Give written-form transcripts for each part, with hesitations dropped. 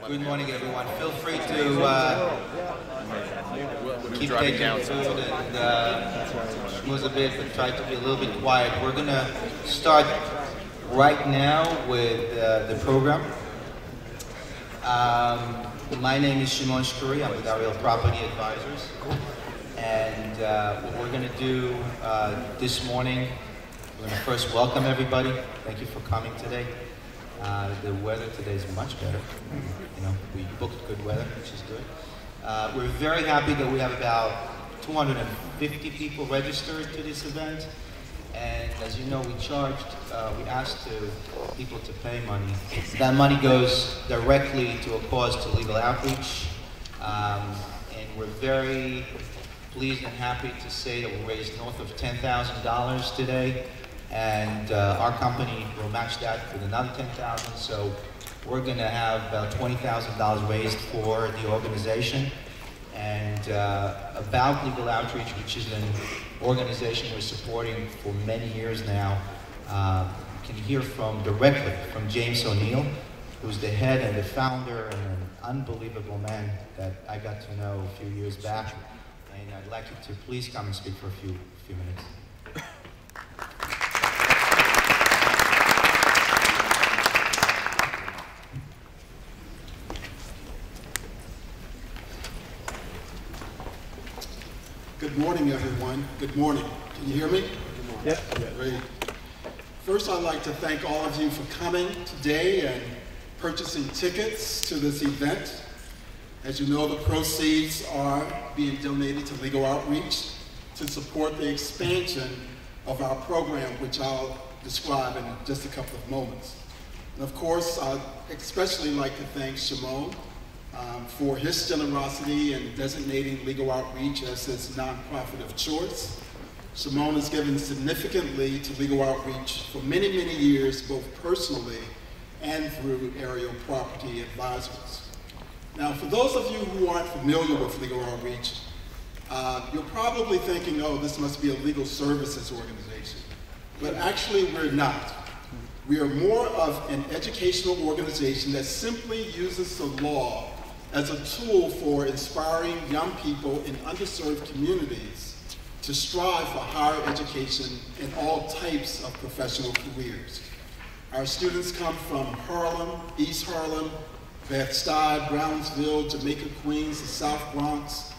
Good morning, everyone. Feel free to keep taking food and schmooze a bit, but try to be a little bit quiet. We're going to start right now with the program. My name is Shimon Shkuri. I'm with Ariel Property Advisors. And what we're going to do this morning, we're going to first welcome everybody. Thank you for coming today. The weather today is much better. You know, we booked good weather, which is good. We're very happy that we have about 250 people registered to this event. And as you know, we asked people to pay money. That money goes directly to a cause to legal outreach. And we're very pleased and happy to say that we raised north of $10,000 today. And our company will match that with another $10,000. So we're going to have about $20,000 raised for the organization. And about Legal Outreach, which is an organization we're supporting for many years now, you can hear directly from James O'Neill, who's the head and the founder and an unbelievable man that I got to know a few years back. And I'd like you to please come and speak for a few minutes. Good morning, everyone. Good morning. Can you hear me? Yes. Great. First, I'd like to thank all of you for coming today and purchasing tickets to this event. As you know, the proceeds are being donated to Legal Outreach to support the expansion of our program, which I'll describe in just a couple of moments. And of course, I'd especially like to thank Shimon for his generosity in designating Legal Outreach as his nonprofit of choice. Shimon has given significantly to Legal Outreach for many, many years, both personally and through Ariel Property Advisors. Now, for those of you who aren't familiar with Legal Outreach, you're probably thinking, oh, this must be a legal services organization. But actually, we're not. We are more of an educational organization that simply uses the law as a tool for inspiring young people in underserved communities to strive for higher education in all types of professional careers. Our students come from Harlem, East Harlem, Bed-Stuy, Brownsville, Jamaica, Queens, the South Bronx,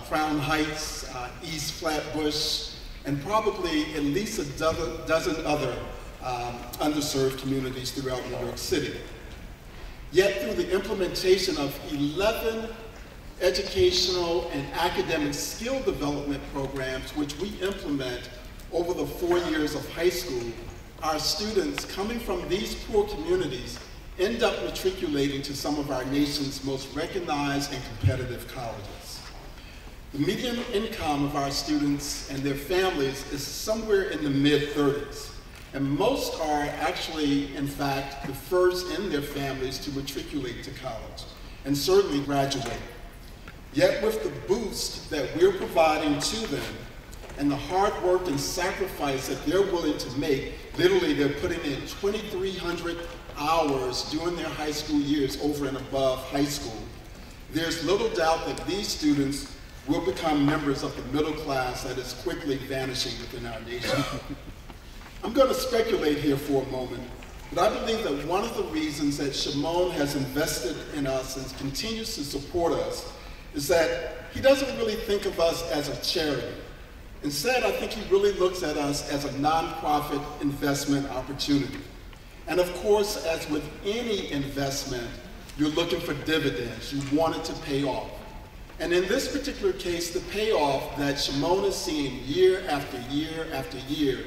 Crown Heights, East Flatbush, and probably at least a dozen other underserved communities throughout New York City. Yet through the implementation of 11 educational and academic skill development programs, which we implement over the 4 years of high school, our students coming from these poor communities end up matriculating to some of our nation's most recognized and competitive colleges. The median income of our students and their families is somewhere in the mid-30s. And most are actually, in fact, the first in their families to matriculate to college, and certainly graduate. Yet with the boost that we're providing to them, and the hard work and sacrifice that they're willing to make, literally they're putting in 2,300 hours during their high school years over and above high school, there's little doubt that these students will become members of the middle class that is quickly vanishing within our nation. I'm going to speculate here for a moment, but I believe that one of the reasons that Shimon has invested in us and continues to support us is that he doesn't really think of us as a charity. Instead, I think he really looks at us as a nonprofit investment opportunity. And of course, as with any investment, you're looking for dividends. You want it to pay off. And in this particular case, the payoff that Shimon is seeing year after year after year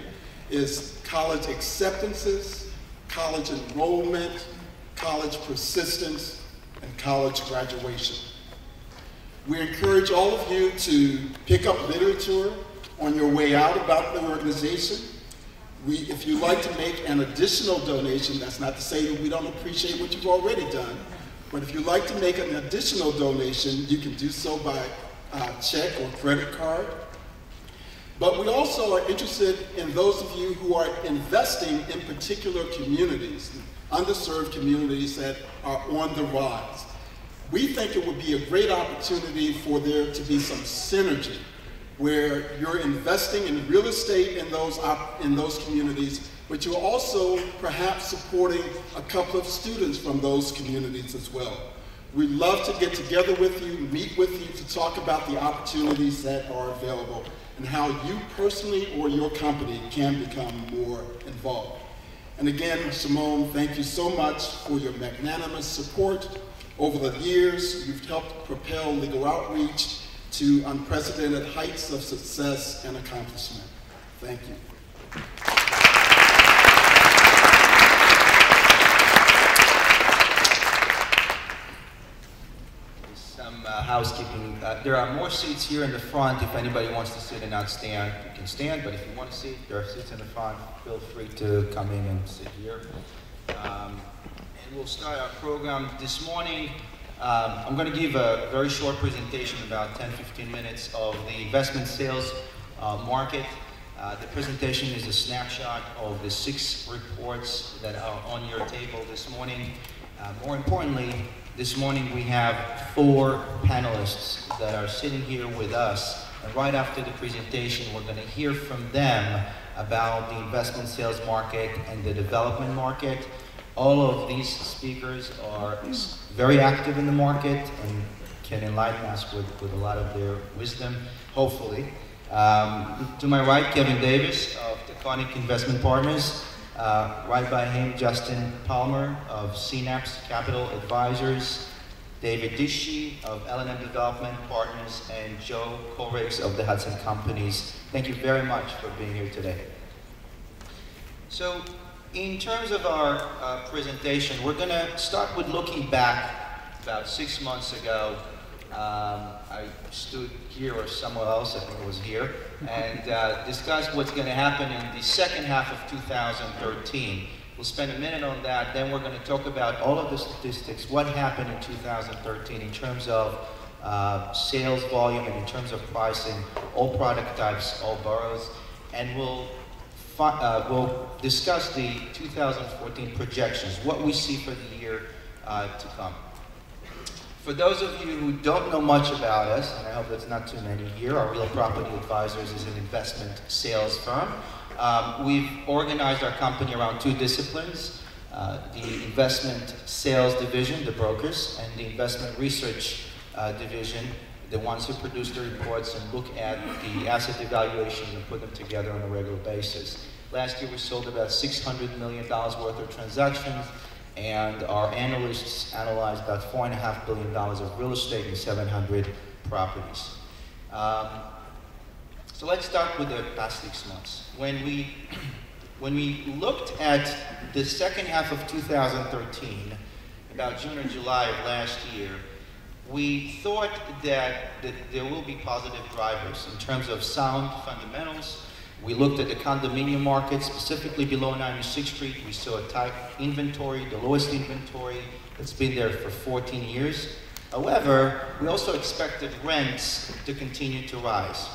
is college acceptances, college enrollment, college persistence, and college graduation. We encourage all of you to pick up literature on your way out about the organization. If you'd like to make an additional donation, that's not to say that we don't appreciate what you've already done, but if you'd like to make an additional donation, you can do so by check or credit card. But we also are interested in those of you who are investing in particular communities. underserved communities that are on the rise. We think it would be a great opportunity for there to be some synergy where you're investing in real estate in those communities, but you're also perhaps supporting a couple of students from those communities as well. We'd love to get together with you, meet with you to talk about the opportunities that are available and how you personally or your company can become more involved. And again, Simone, thank you so much for your magnanimous support. Over the years, you've helped propel legal outreach to unprecedented heights of success and accomplishment. Thank you. Some housekeeping. There are more seats here in the front. If anybody wants to sit and not stand, you can stand. But if you want to sit, there are seats in the front. Feel free to come in and sit here. And we'll start our program this morning. I'm going to give a very short presentation, about 10-15 minutes, of the investment sales market. The presentation is a snapshot of the 6 reports that are on your table this morning. More importantly, this morning we have 4 panelists that are sitting here with us. And right after the presentation, we're going to hear from them about the investment sales market and the development market. All of these speakers are very active in the market and can enlighten us with a lot of their wisdom, hopefully. To my right, Kevin Davis of Taconic Investment Partners. Right by him, Justin Palmer of Synapse Capital Advisors, David Dishy of L&M Development Partners, and Joe Corriggs of the Hudson Companies. Thank you very much for being here today. So, in terms of our presentation, we're going to start with looking back about 6 months ago. I stood here or somewhere else, I think it was here, and discussed what's going to happen in the second half of 2013. We'll spend a minute on that, then we're going to talk about all of the statistics, what happened in 2013 in terms of sales volume and in terms of pricing, all product types, all boroughs, and we'll discuss the 2014 projections, what we see for the year to come. For those of you who don't know much about us, and I hope that's not too many here, Ariel Property Advisors is an investment sales firm. We've organized our company around 2 disciplines, the investment sales division, the brokers, and the investment research division, the ones who produce the reports and look at the asset evaluations and put them together on a regular basis. Last year we sold about $600 million worth of transactions, and our analysts analyzed about $4.5 billion of real estate in 700 properties. So let's start with the past 6 months. When we looked at the second half of 2013, about June or July of last year, we thought that there will be positive drivers in terms of sound fundamentals. We looked at the condominium market, specifically below 96th Street. We saw a tight inventory, the lowest inventory that's been there for 14 years. However, we also expected rents to continue to rise.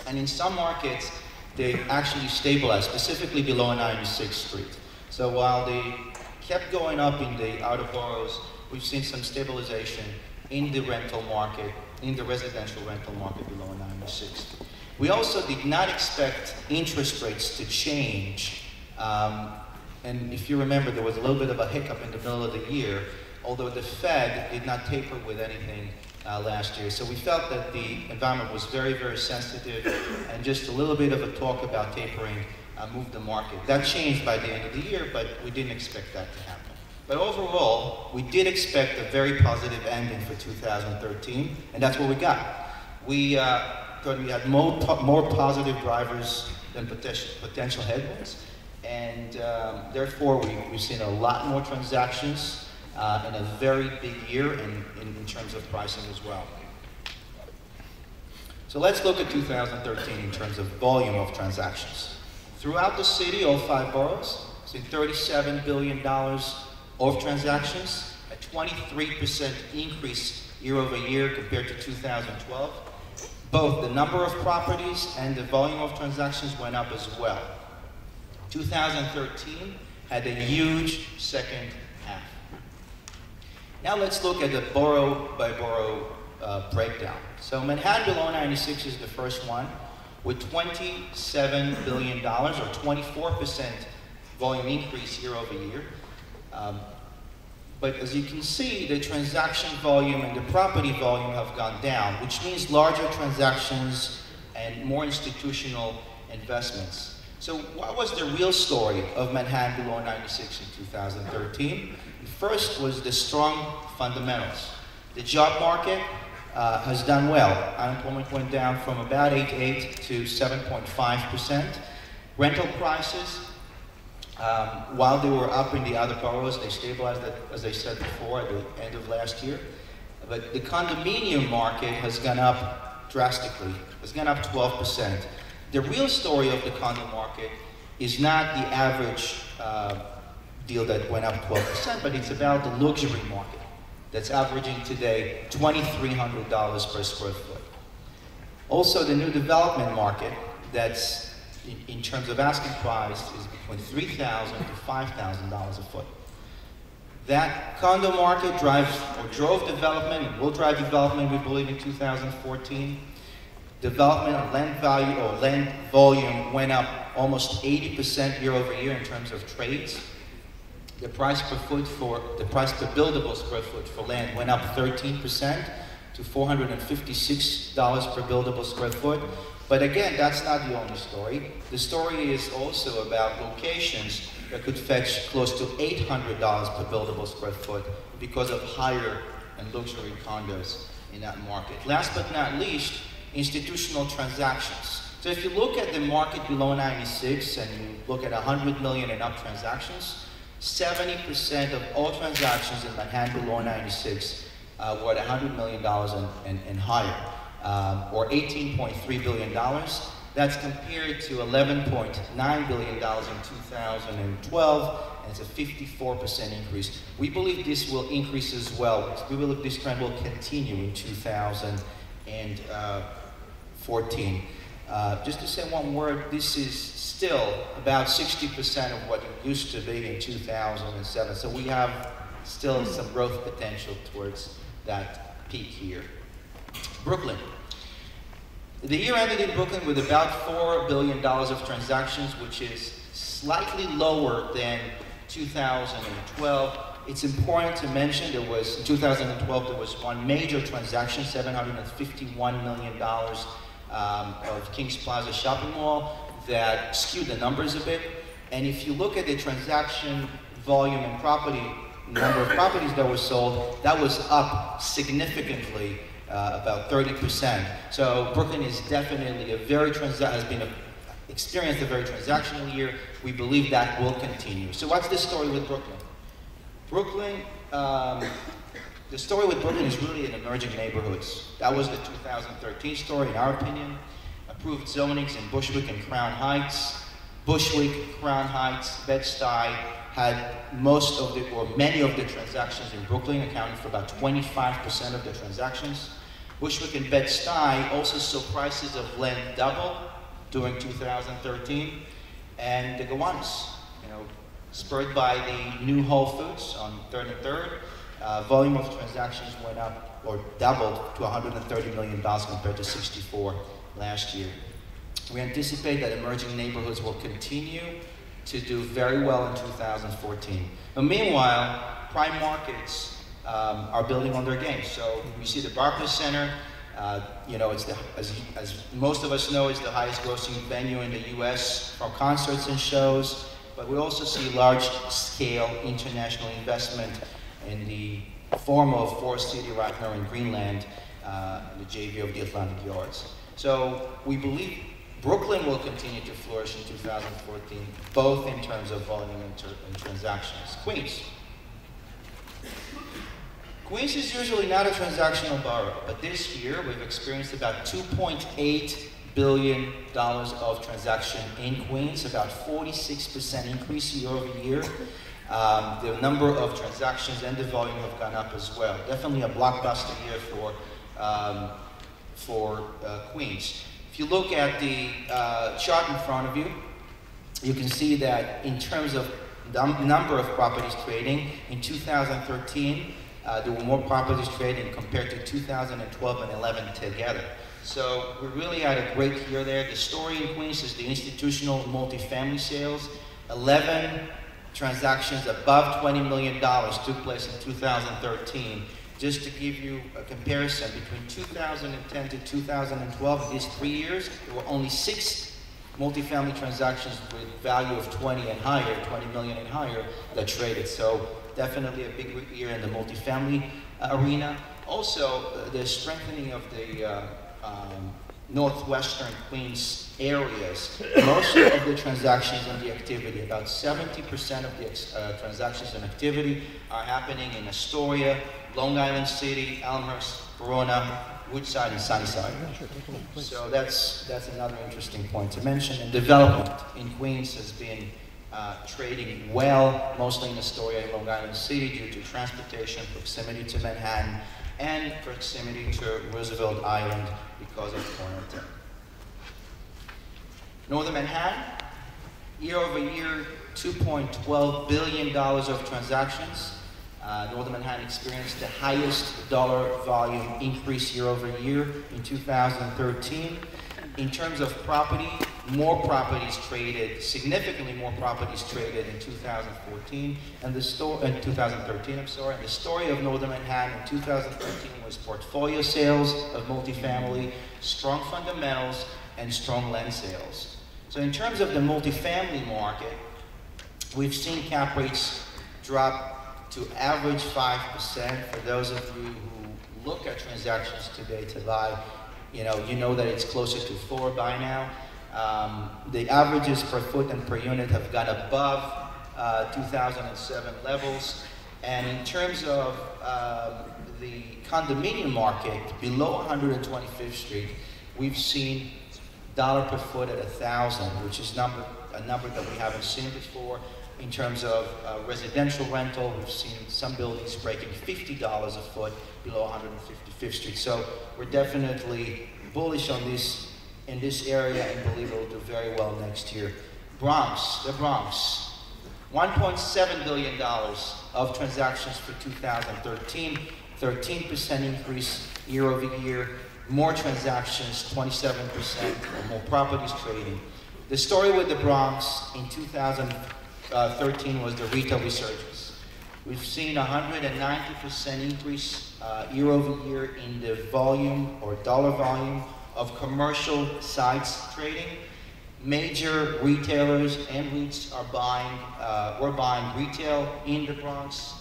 And in some markets, they actually stabilized, specifically below 96th Street. So while they kept going up in the outer boroughs, we've seen some stabilization in the rental market, in the residential rental market below 96th. We also did not expect interest rates to change. And if you remember, there was a little bit of a hiccup in the middle of the year, although the Fed did not taper with anything last year. So we felt that the environment was very, very sensitive, and just a little bit of a talk about tapering moved the market. That changed by the end of the year, but we didn't expect that to happen. But overall, we did expect a very positive ending for 2013, and that's what we got. We thought we had more positive drivers than potential headwinds, and therefore we've seen a lot more transactions in a very big year in terms of pricing as well. So let's look at 2013 in terms of volume of transactions. Throughout the city, all 5 boroughs, we've seen $37 billion of transactions, a 23% increase year over year compared to 2012. Both the number of properties and the volume of transactions went up as well. 2013 had a huge second half. Now let's look at the borough by borough breakdown. So Manhattan below 96 is the first one with $27 billion or 24% volume increase year over year. But as you can see, the transaction volume and the property volume have gone down, which means larger transactions and more institutional investments. So what was the real story of Manhattan below 96 in 2013? First was the strong fundamentals. The job market has done well. Unemployment went down from about 8.8 to 7.5%. Rental prices, while they were up in the other boroughs, they stabilized, as I said before, at the end of last year. But the condominium market has gone up drastically. It's gone up 12%. The real story of the condo market is not the average deal that went up 12%, but it's about the luxury market that's averaging today $2,300 per square foot. Also, the new development market that's, in terms of asking price, is between $3,000 to $5,000 a foot. That condo market drove development and will drive development, we believe, in 2014. Development of land value or land volume went up almost 80% year over year in terms of trades. The price per buildable square foot for land went up 13% to $456 per buildable square foot. But again, that's not the only story. The story is also about locations that could fetch close to $800 per buildable square foot because of higher and luxury condos in that market. Last but not least, institutional transactions. So if you look at the market below 96 and you look at 100 million and up transactions, 70% of all transactions in Manhattan below 96 were at $100 million and higher, or $18.3 billion. That's compared to $11.9 billion in 2012, and it's a 54% increase. We believe this will increase as well. We believe this trend will continue in 2014. Just to say one word, this is still about 60% of what it used to be in 2007. So we have still some growth potential towards that peak here. Brooklyn. The year ended in Brooklyn with about $4 billion of transactions, which is slightly lower than 2012. It's important to mention in 2012, there was one major transaction, $751 million of Kings Plaza shopping mall that skewed the numbers a bit. And if you look at the transaction volume and number of properties that were sold, that was up significantly, about 30%. So Brooklyn is definitely experienced a very transactional year. We believe that will continue. So what's the story with Brooklyn? The story with Brooklyn is really in emerging neighborhoods. That was the 2013 story, in our opinion. Approved zonings in Bushwick and Crown Heights. Bushwick, Crown Heights, Bed-Stuy had many of the transactions in Brooklyn, accounting for about 25% of the transactions. Bushwick and Bed-Stuy also saw prices of land double during 2013. And the Gowanus, spurred by the new Whole Foods on 3rd and 3rd, volume of transactions went up or doubled to $130 million compared to 64 last year. We anticipate that emerging neighborhoods will continue to do very well in 2014. But meanwhile, prime markets are building on their game. So we see the Barclays Center, it's as most of us know, it's the highest grossing venue in the US for concerts and shows. But we also see large-scale international investment in the form of Forest City right now in Greenland, the JV of the Atlantic Yards. So we believe Brooklyn will continue to flourish in 2014, both in terms of volume and transactions. Queens. Queens is usually not a transactional borough, but this year we've experienced about $2.8 billion of transaction in Queens, about 46% increase year over year. The number of transactions and the volume have gone up as well. Definitely a blockbuster year for Queens. If you look at the chart in front of you, you can see that in terms of number of properties trading. In 2013, there were more properties trading compared to 2012 and 11 together. So we really had a great year there. The story in Queens is the institutional multifamily sales. 11 transactions above $20 million took place in 2013. Just to give you a comparison, between 2010 to 2012, these 3 years, there were only 6 multifamily transactions with value of 20 and higher, 20 million and higher, that traded. So definitely a big year in the multifamily arena. Also, the strengthening of the northwestern Queens areas. Most of the transactions and the activity, about 70% of the transactions and activity are happening in Astoria, Long Island City, Elmhurst, Corona, Woodside, and Sunnyside. So that's another interesting point to mention. And development in Queens has been trading well, mostly in Astoria and Long Island City due to transportation, proximity to Manhattan, and proximity to Roosevelt Island because of Cornerton. Northern Manhattan, year over year, $2.12 billion of transactions. Northern Manhattan experienced the highest dollar volume increase year over year in 2013. In terms of property, more properties traded, significantly more properties traded in 2014, and the 2013, I'm sorry. And the story of Northern Manhattan in 2013 was portfolio sales of multifamily, strong fundamentals, and strong land sales. So in terms of the multifamily market, we've seen cap rates drop to average 5%. For those of you who look at transactions today to buy, you know that it's closer to 4 by now. The averages per foot and per unit have gone above 2007 levels. And in terms of the condominium market, below 125th Street, we've seen dollar per foot at 1,000, which is a number that we haven't seen before. In terms of residential rental, we've seen some buildings breaking $50 a foot below 155th Street. So we're definitely bullish on this in this area and believe it will do very well next year. The Bronx, $1.7 billion of transactions for 2013, 13% increase year over year, more transactions, 27%, or more properties trading. The story with the Bronx in 2013 was the retail resurgence. We've seen 190% increase year over year in the volume or dollar volume of commercial sites trading. Major retailers and REITs are we're buying retail in the Bronx,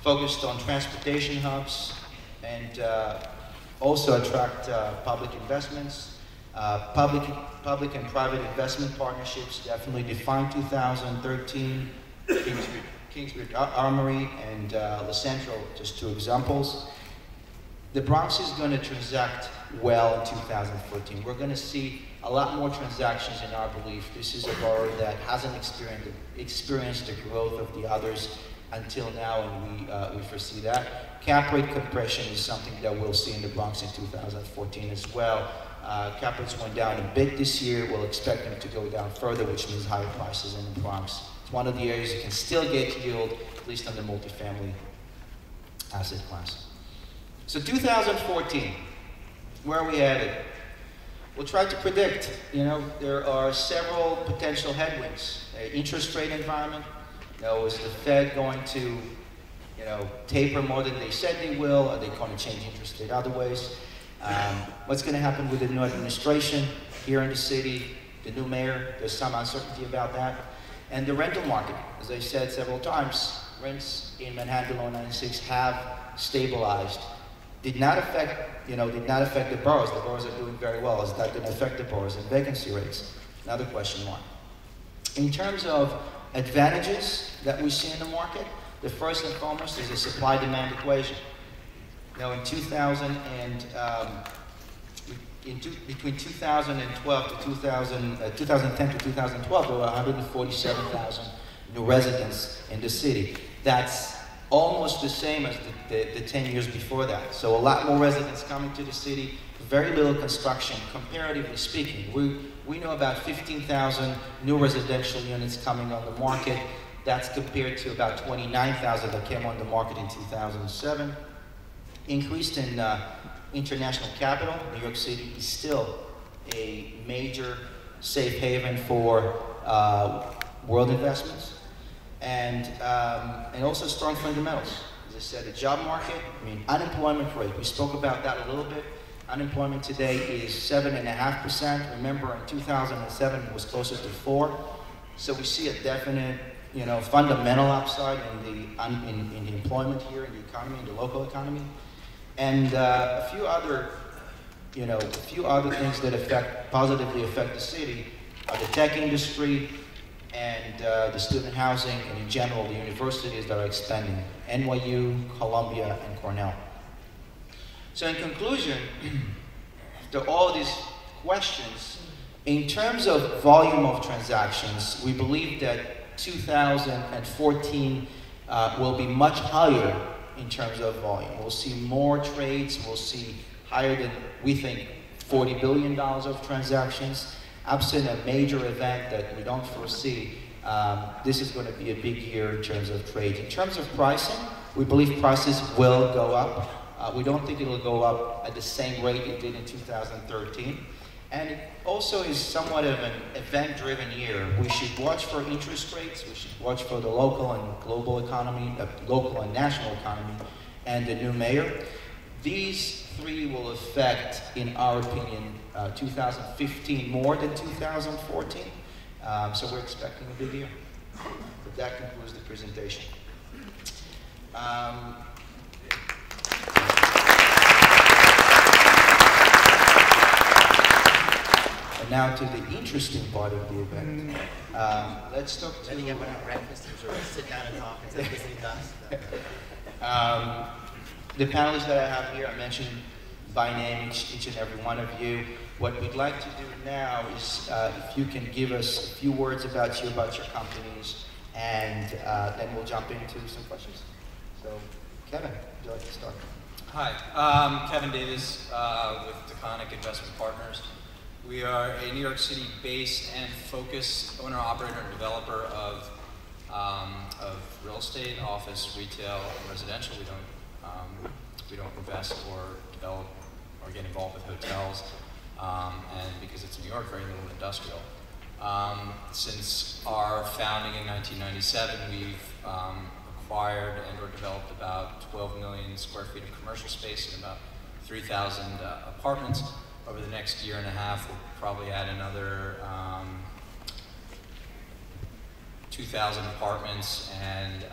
focused on transportation hubs, and also attract public investments. Public and private investment partnerships definitely defined 2013. Kingsbridge Armory and La Central, just 2 examples. The Bronx is going to transact well in 2014. We're going to see a lot more transactions in our belief. This is a borough that hasn't experienced the growth of the others until now, and we foresee that. Cap rate compression is something that we'll see in the Bronx in 2014 as well. Cap rates went down a bit this year. We'll expect them to go down further, which means higher prices in the Bronx. It's one of the areas you can still get yield, at least on the multifamily asset class. So 2014, where are we headed? We'll try to predict. There are several potential headwinds. Interest rate environment. Is the Fed going to, taper more than they said they will? Are they going to change interest rate other ways? What's going to happen with the new administration here in the city? The new mayor, there's some uncertainty about that. And the rental market, as I said several times, rents in Manhattan below 96 have stabilized. Did not affect the boroughs. The boroughs are doing very well. Is that going to affect the boroughs and vacancy rates? Another question mark. In terms of advantages that we see in the market, the first and foremost is the supply-demand equation. In 2000 and between 2012 to 2010 to 2012, there were 147,000 new residents in the city. That's almost the same as the 10 years before that. So a lot more residents coming to the city, very little construction, comparatively speaking. We know about 15,000 new residential units coming on the market. That's compared to about 29,000 that came on the market in 2007. Increased in international capital. New York City is still a major safe haven for world investments, and also strong fundamentals. As I said, the job market, unemployment rate, we spoke about that a little bit. Unemployment today is 7.5%. Remember, in 2007, it was closer to 4%. So we see a definite, fundamental upside in the employment here, in the economy, in the local economy. And a few other things that positively affect the city are the tech industry and the student housing, and in general, the universities that are expanding, NYU, Columbia, and Cornell. So in conclusion, after all these questions, in terms of volume of transactions, we believe that 2014 will be much higher in terms of volume. We'll see more trades, we'll see higher than, we think, $40 billion of transactions. Absent a major event that we don't foresee, this is going to be a big year in terms of trade. In terms of pricing, we believe prices will go up. We don't think it'll go up at the same rate it did in 2013. And it also is somewhat of an event-driven year. We should watch for interest rates, we should watch for the local and global economy, local and national economy, and the new mayor. These three will affect, in our opinion, 2015 more than 2014. So we're expecting a big year. But that concludes the presentation. And now to the interesting part of the event. Let's talk to... Then you get breakfast, or sit down and talk and say this and that. The panelists that I have here, I mentioned by name each and every one of you. What we'd like to do now is if you can give us a few words about your companies, and then we'll jump into some questions. So, Kevin, would you like to start? Hi, Kevin Davis with Taconic Investment Partners. We are a New York City-based and focused owner, operator, and developer of real estate, office, retail, and residential. We don't invest or develop or get involved with hotels, and because it's New York, very little industrial. Since our founding in 1997, we've acquired and or developed about 12 million square feet of commercial space and about 3,000 apartments. Over the next year and a half, we'll probably add another 2,000 apartments and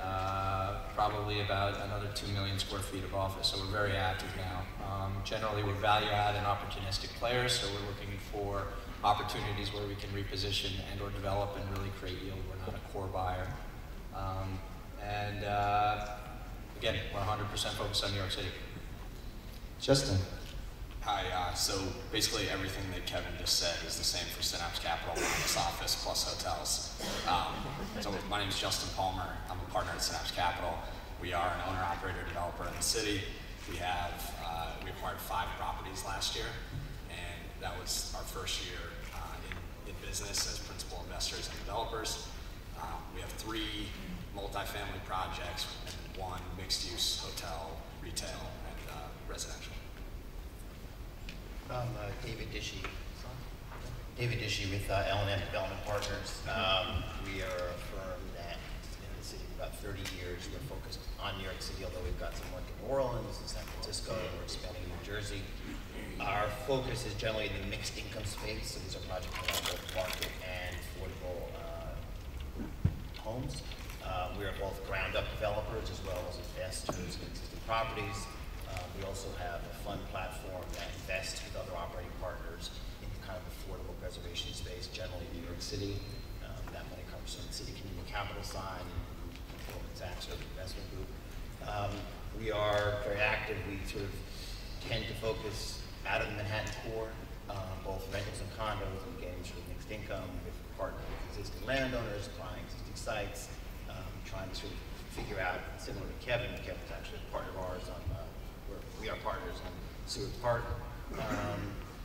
probably about another 2 million square feet of office. So we're very active now. Generally, we're value-add and opportunistic players, so we're looking for opportunities where we can reposition and or develop and really create yield. We're not a core buyer. Again, we're 100% focused on New York City. Justin. Hi, so basically everything that Kevin just said is the same for Synapse Capital, minus office plus hotels. So my name is Justin Palmer. I'm a partner at Synapse Capital. We are an owner, operator, developer in the city. We acquired 5 properties last year, and that was our first year in business as principal investors and developers. We have 3 multifamily projects and 1 mixed-use hotel, retail, and residential. I'm David Dishy with L&M Development Partners. We are a firm that has been in the city for about 30 years. We're focused on New York City, although we've got some work in New Orleans and San Francisco, and we're expanding in New Jersey. Our focus is generally in the mixed income space, so these are projects around both market and affordable homes. We are both ground-up developers as well as investors in existing properties. We also have a fund platform that invests with other operating partners in the kind of affordable preservation space, generally in New York City. That money comes from the city community capital side and Goldman Sachs or the investment group. We are very active. We sort of tend to focus out of the Manhattan core, both rentals and condos, and getting sort of mixed income with partnering with existing landowners, buying existing sites, trying to sort of figure out, similar to Kevin. Kevin's actually a partner of ours on we are partners on Seward Park.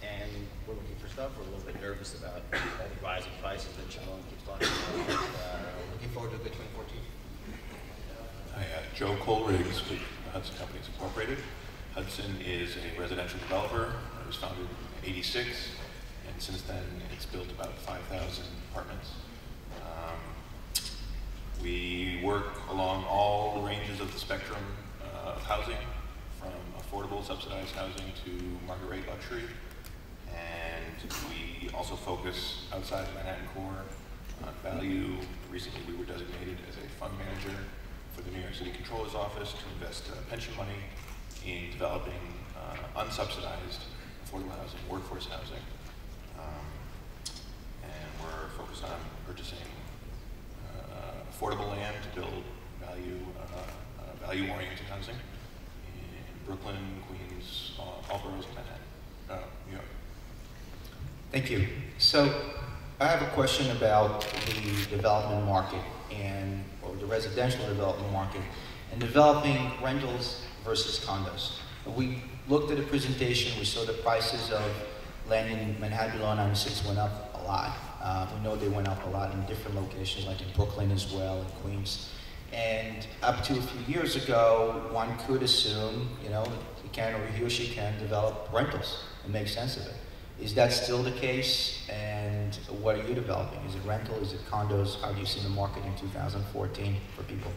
and we're looking for stuff. We're a little bit nervous about all the rising prices that Shimon keeps talking about. Looking forward to a good 2014. Hi, Joe Cole-Riggs with Hudson Companies Incorporated. Hudson is a residential developer. It was founded in '86, and since then it's built about 5,000 apartments. We work along all ranges of the spectrum of housing, from affordable subsidized housing to market rate luxury. And we also focus outside the Manhattan core on value. Recently we were designated as a fund manager for the New York City Controller's Office to invest pension money in developing unsubsidized affordable housing, workforce housing. And we're focused on purchasing affordable land to build value-oriented housing in Brooklyn, Queens, all boroughs of Manhattan, New York. Thank you. So I have a question about the development market or the residential development market and developing rentals versus condos. We looked at the presentation, we saw the prices of land in Manhattan below 96 went up a lot. We know they went up a lot in different locations, like in Brooklyn as well, in Queens. And up to a few years ago, one could assume, he can or he or she can develop rentals and make sense of it. Is that still the case? And what are you developing? Is it rental? Is it condos? How do you see the market in 2014 for people?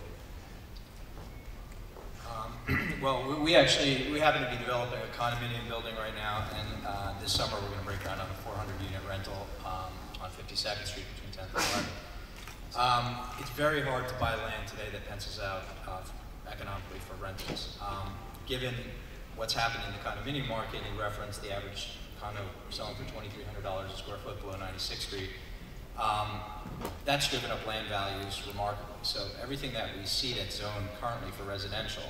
Well, we happen to be developing a condominium building right now, and this summer we're going to break ground on a 400-unit rental on 52nd Street between 10th and 11th. It's very hard to buy land today that pencils out economically for rentals. Given what's happening in the condominium market, you referenced the average condo selling for $2,300 a square foot below 96th Street. That's driven up land values remarkably. So everything that we see that's zoned currently for residential,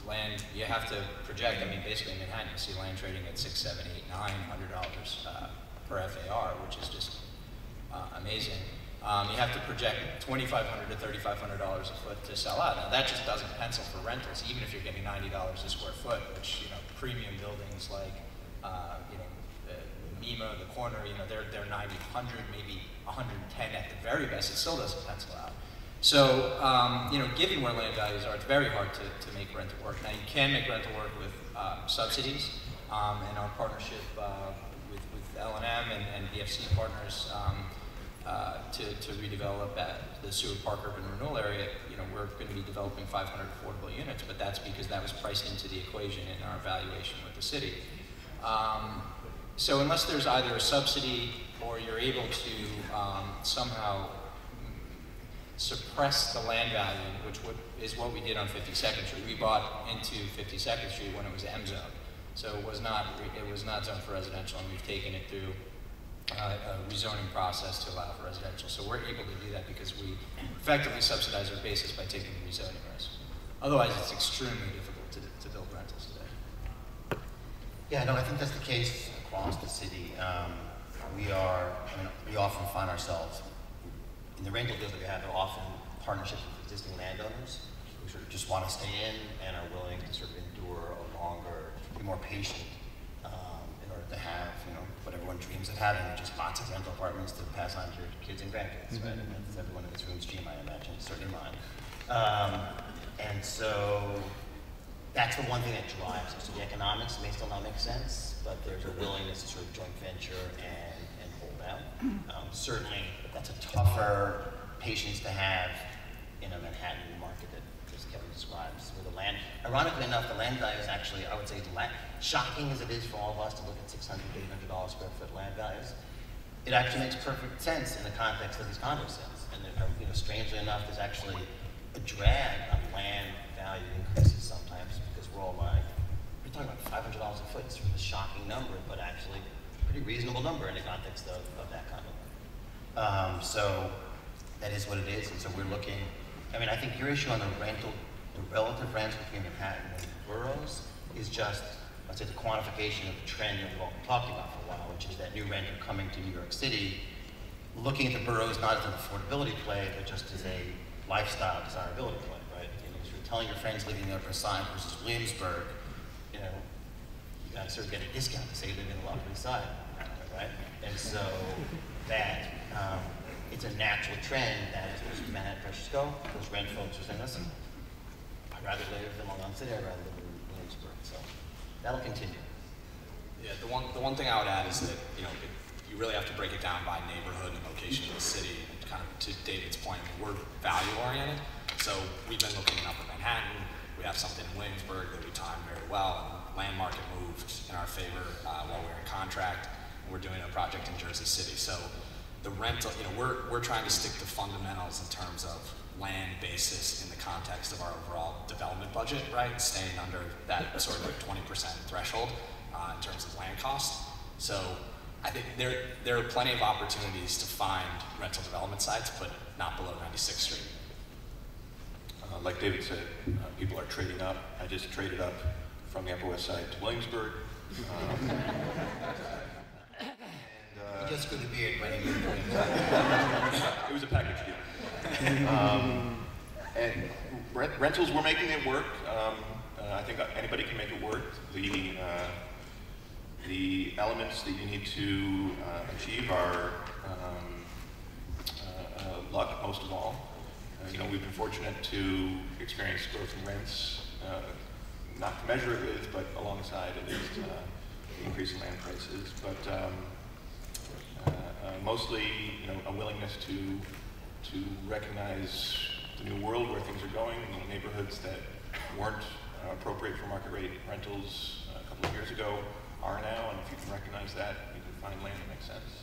land, you have to project. I mean, basically in Manhattan, you see land trading at $600, $700, $800, $900 per FAR, which is just amazing. You have to project $2,500 to $3,500 a foot to sell out. Now that just doesn't pencil for rentals, even if you're getting $90 a square foot, which premium buildings like Mima, the corner, they're 90, 100, maybe 110 at the very best. It still doesn't pencil out. So, given where land values are, it's very hard to make rental work. Now, you can make rental work with subsidies, and our partnership with L&M and BFC partners to redevelop the Seward Park Urban Renewal Area. We're going to be developing 500 affordable units, but that's because that was priced into the equation in our evaluation with the city. So unless there's either a subsidy or you're able to somehow suppress the land value, which is what we did on 52nd Street. We bought into 52nd Street when it was M zone, so it was not zoned for residential, and we've taken it through a rezoning process to allow for residential. So we're able to do that because we effectively subsidize our basis by taking the rezoning risk. Otherwise, it's extremely difficult to build rentals today. Yeah, no, I think that's the case across the city. We often find ourselves in the rental deals that we have, are often partnerships with existing landowners who sort of just want to stay in and are willing to sort of endure a longer, be more patient in order to have, what everyone dreams of having, which is lots of rental apartments to pass on to your kids and grandkids, right? And that's everyone in this room's dream, I imagine, certainly mine. And so that's the one thing that drives us. So the economics may still not make sense, but there's a willingness to sort of joint venture and hold out. Certainly, that's a tougher patience to have in a Manhattan market that, as Kevin describes, where the land, ironically enough, the land value is actually, I would say, shocking as it is for all of us to look at $600, $800 square foot land values. It actually makes perfect sense in the context of these condo sales. And strangely enough, there's actually a drag on land value increases sometimes because we're all like, we're talking about $500 a foot. It's sort of a shocking number, but actually a pretty reasonable number in the context of that kind of thing. So that is what it is, and so we're looking, I think your issue on the relative rents between Manhattan and boroughs is just, let's say, the quantification of the trend that we've all been talking about for a while, which is that new renter coming to New York City, looking at the boroughs not as an affordability play, but just as a lifestyle desirability play, right? If you're telling your friends living in the Upper Side versus Williamsburg, sort of get a discount to say you live in the Lower East Side, right? And so that it's a natural trend that as Manhattan pressures go, those rent folks are saying, listen, I'd rather live in Long Island City, I'd rather live in Williamsburg. So that'll continue. Yeah, the one thing I would add is that you really have to break it down by neighborhood and location of the city. And kind of to David's point, we're value oriented. So we've been looking in Upper Manhattan. We have something in Williamsburg that we timed very well. And land market moved in our favor while we were in contract. And we're doing a project in Jersey City. So the rental, we're trying to stick to fundamentals in terms of land basis in the context of our overall development budget, right? Staying under that sort of like 20% threshold in terms of land cost. So I think there are plenty of opportunities to find rental development sites, but not below 96th Street. Like David said, people are trading up. I just traded up from the Upper West Side to Williamsburg. Just good to be here, Brandon. It was a package deal. And rentals, we're making it work. I think anybody can make it work. The elements that you need to achieve are luck, most of all. We've been fortunate to experience growth in rents, not to measure it with, but alongside at least the increase in land prices. But mostly, a willingness to recognize the new world where things are going. Neighborhoods that weren't appropriate for market rate rentals a couple of years ago are now, and if you can recognize that, you can find land that makes sense.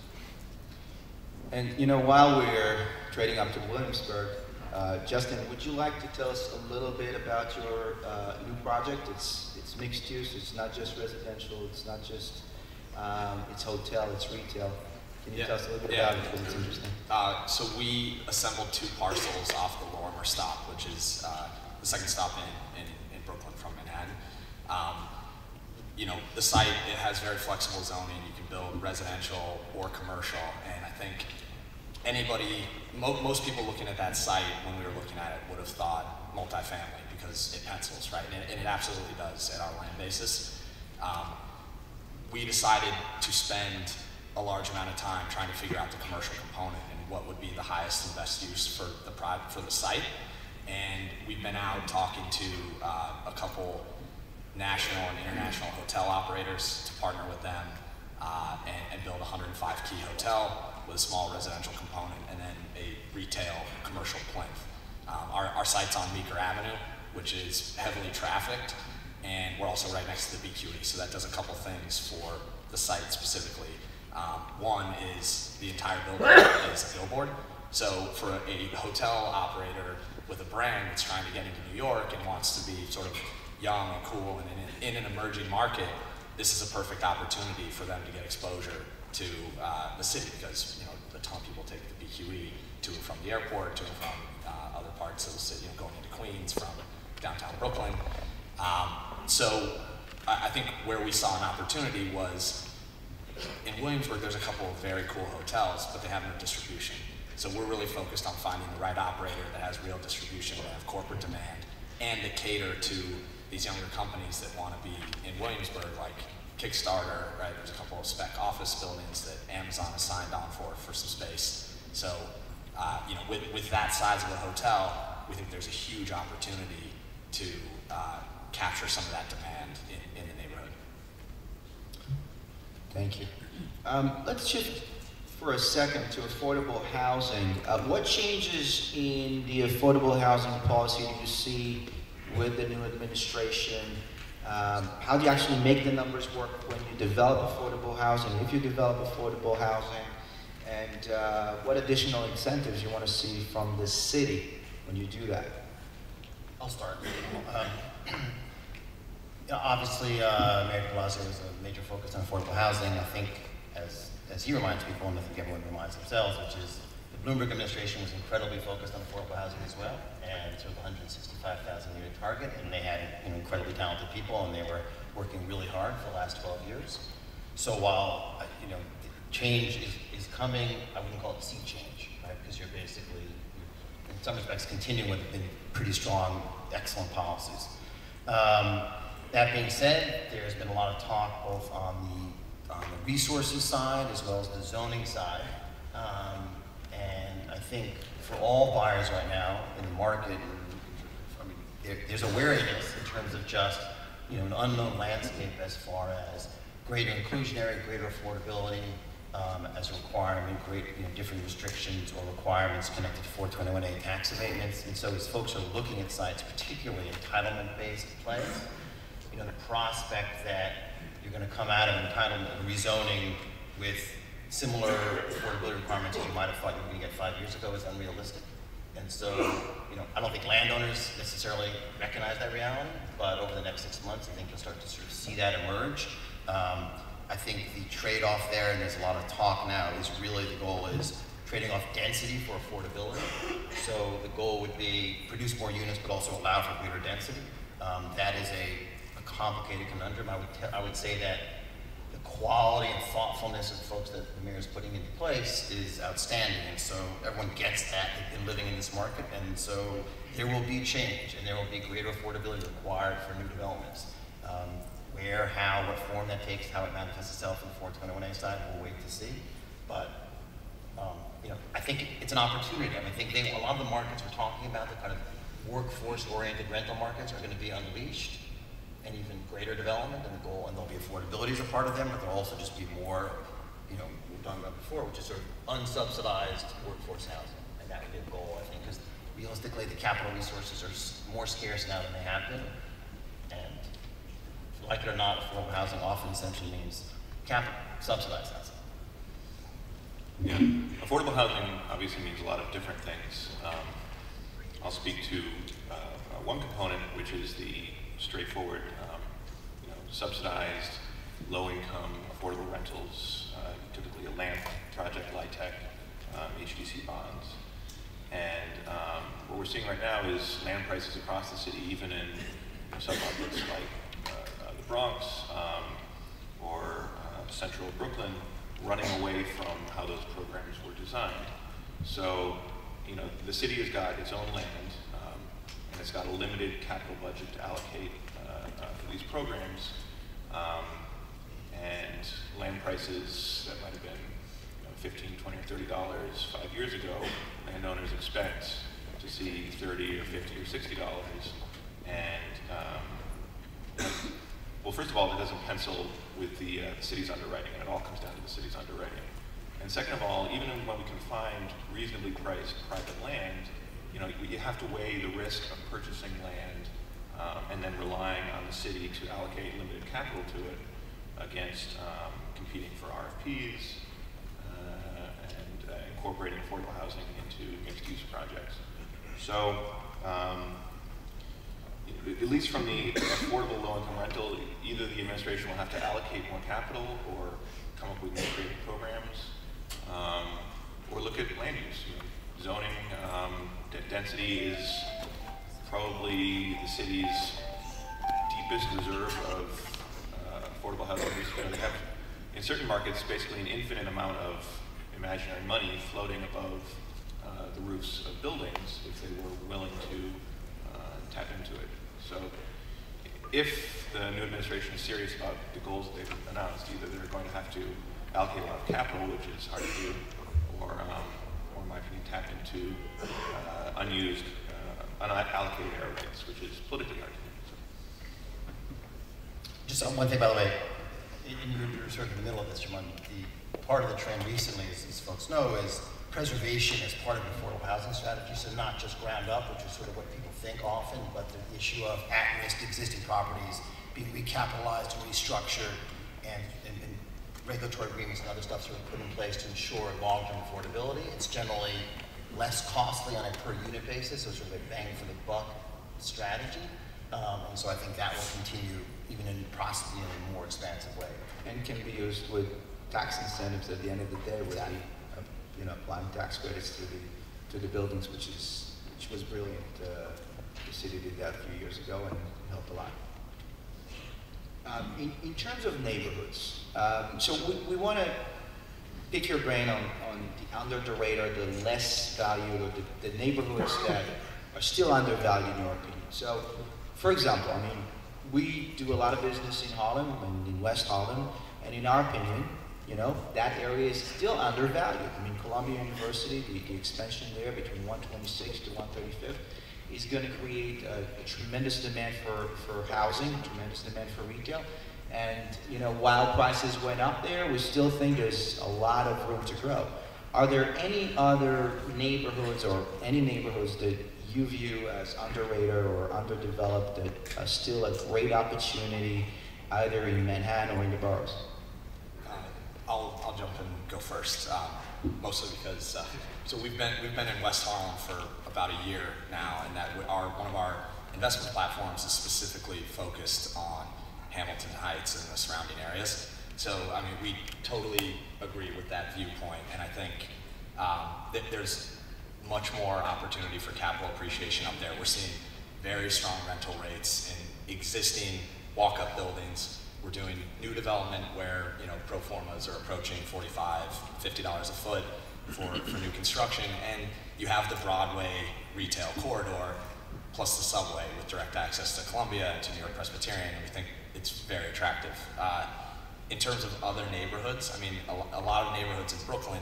And while we're trading up to Williamsburg, Justin, would you like to tell us a little bit about your new project? It's mixed use. It's not just residential. It's not just it's hotel. It's retail. Can you tell us a little bit about it? Because it's interesting. So we assembled 2 parcels off the Lorimer stop, which is the second stop in Brooklyn from Manhattan. The site, it has very flexible zoning. You can build residential or commercial, and I think most people looking at that site when we were looking at it would have thought multifamily because it pencils, right? And it absolutely does at our land basis. We decided to spend a large amount of time trying to figure out the commercial component and what would be the highest and best use for the site. And we've been out talking to a couple national and international hotel operators to partner with them and build a 105-key hotel with a small residential component and then a retail commercial plinth. Our site's on Meeker Avenue, which is heavily trafficked, and we're also right next to the BQE, so that does a couple things for the site specifically. One is the entire building is a billboard. So for a hotel operator with a brand that's trying to get into New York and wants to be sort of young and cool and in an emerging market, this is a perfect opportunity for them to get exposure to the city because a ton of people take the BQE to and from the airport, to and from other parts of the city, going into Queens from downtown Brooklyn. So I think where we saw an opportunity was in Williamsburg. There's a couple of very cool hotels, but they have no distribution. So we're really focused on finding the right operator that has real distribution, that have corporate demand, and that cater to these younger companies that want to be in Williamsburg, like Kickstarter, right? There's a couple of spec office buildings that Amazon has signed on for some space. So, with that size of a hotel, we think there's a huge opportunity to capture some of that demand in the neighborhood. Thank you. Let's shift for a second to affordable housing. What changes in the affordable housing policy do you see with the new administration? How do you actually make the numbers work when you develop affordable housing, if you develop affordable housing, and what additional incentives you want to see from the city when you do that? I'll start. Obviously, Mayor de Blasio is a major focus on affordable housing. I think, as he reminds people, and I think everyone reminds themselves, which is the Bloomberg administration was incredibly focused on affordable housing as well, and took a 165,000 unit target, and they had incredibly talented people, and they were working really hard for the last 12 years. So while change is coming, I wouldn't call it sea change, right? Because you're basically, in some respects, continuing with pretty strong, excellent policies. That being said, there's been a lot of talk both on the resources side as well as the zoning side. And I think for all buyers right now in the market, I mean, there's a wariness in terms of just an unknown landscape as far as greater inclusionary, greater affordability as a requirement, different restrictions or requirements connected to 421A tax abatements. And so as folks are looking at sites, particularly entitlement-based plays, the prospect that you're going to come out of entitlement and rezoning with similar affordability requirements as you might have thought you were going to get 5 years ago is unrealistic. And so, I don't think landowners necessarily recognize that reality, but over the next 6 months, I think you'll start to sort of see that emerge. I think the trade-off there, and there's a lot of talk now, is really the goal is trading off density for affordability. So the goal would be produce more units, but also allow for greater density. That is a complicated conundrum. I would say that the quality and thoughtfulness of the folks that the mayor is putting into place is outstanding, and so everyone gets that. They've been living in this market, and so there will be change, and there will be greater affordability required for new developments. Where, how, what form that takes, how it manifests itself in the 421A side, we'll wait to see. But I think it's an opportunity. I think a lot of the markets we're talking about, the kind of workforce-oriented rental markets, are going to be unleashed, and even greater development, and there'll be affordability as a part of them, but there'll also just be more, we were talking about before, which is sort of unsubsidized workforce housing, and that would be a goal, I think, because realistically, the capital resources are more scarce now than they have been, and like it or not, affordable housing often essentially means capital, subsidized housing. Yeah, affordable housing obviously means a lot of different things. I'll speak to one component, which is the straightforward, subsidized, low-income, affordable rentals, typically a land project, LIHTC, HDC bonds. And what we're seeing right now is land prices across the city, even in some markets like the Bronx or central Brooklyn, running away from how those programs were designed. So, the city has got its own land, and it's got a limited capital budget to allocate for these programs. And land prices that might have been $15, $20, or $30 5 years ago, landowners expect to see $30 or $50 or $60. And well, first of all, that doesn't pencil with the city's underwriting, and it all comes down to the city's underwriting. And second of all, even when we can find reasonably priced private land, you have to weigh the risk of purchasing land and then relying on the city to allocate limited capital to it against competing for RFPs and incorporating affordable housing into mixed-use projects. So, at least from the affordable low-income rental, either the administration will have to allocate more capital or come up with new creative programs, or look at land use. Zoning, density is probably the city's deepest reserve of affordable housing. They have, in certain markets, basically an infinite amount of imaginary money floating above the roofs of buildings if they were willing to tap into it. So if the new administration is serious about the goals that they've announced, either they're going to have to allocate a lot of capital, which is hard to do, or in my opinion, tap into unused, unallocated air rights, which is politically hard to do. So. Just one thing, by the way, you're sort of in the middle of this, Jamon. The part of the trend recently, as folks know, is preservation as part of an affordable housing strategy. So not just ground up, which is sort of what people think often, but the issue of at-risk existing properties being recapitalized and restructured, and regulatory agreements and other stuff sort of put in place to ensure long-term affordability. It's generally less costly on a per-unit basis, so sort of a bang for the buck strategy. And so I think that will continue even in possibly in a more expansive way. And can be used with tax incentives at the end of the day, with applying tax credits to the buildings, which was brilliant. The city did that a few years ago and helped a lot. In terms of neighborhoods, so we want to pick your brain on the under the radar, the less valued, or the neighborhoods that are still undervalued in your opinion. So, for example, we do a lot of business in Harlem and in West Harlem, and in our opinion, you know, that area is still undervalued. I mean, Columbia University, the expansion there between 126 to 135th is going to create a tremendous demand for housing, tremendous demand for retail. And, you know, while prices went up there, we still think there's a lot of room to grow. Are there any other neighborhoods or any neighborhoods that you view as underrated or underdeveloped that are still a great opportunity either in Manhattan or in the boroughs? I'll jump and go first, mostly because so we've been in West Harlem for about a year now, and that one of our investment platforms is specifically focused on Hamilton Heights and the surrounding areas. So I mean, we totally agree with that viewpoint, and I think that there's much more opportunity for capital appreciation up there. We're seeing very strong rental rates in existing walk-up buildings. We're doing new development where, you know, pro formas are approaching $45, $50 a foot for new construction, and you have the Broadway retail corridor plus the subway with direct access to Columbia and to New York Presbyterian, and we think it's very attractive. In terms of other neighborhoods, I mean, a lot of neighborhoods in Brooklyn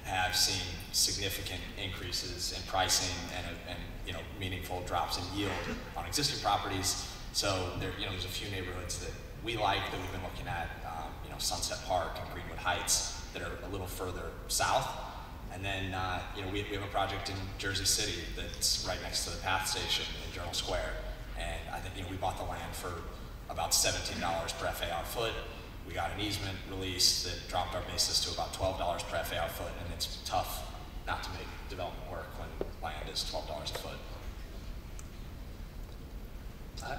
have seen significant increases in pricing and you know, meaningful drops in yield on existing properties. So there, you know, there's a few neighborhoods that we like that we've been looking at, you know, Sunset Park and Greenwood Heights that are a little further south. And then, you know, we have a project in Jersey City that's right next to the PATH station in Journal Square. And I think, you know, we bought the land for about $17 per FAR foot. We got an easement release that dropped our basis to about $12 per FAR foot, and it's tough not to make development work when land is $12 a foot.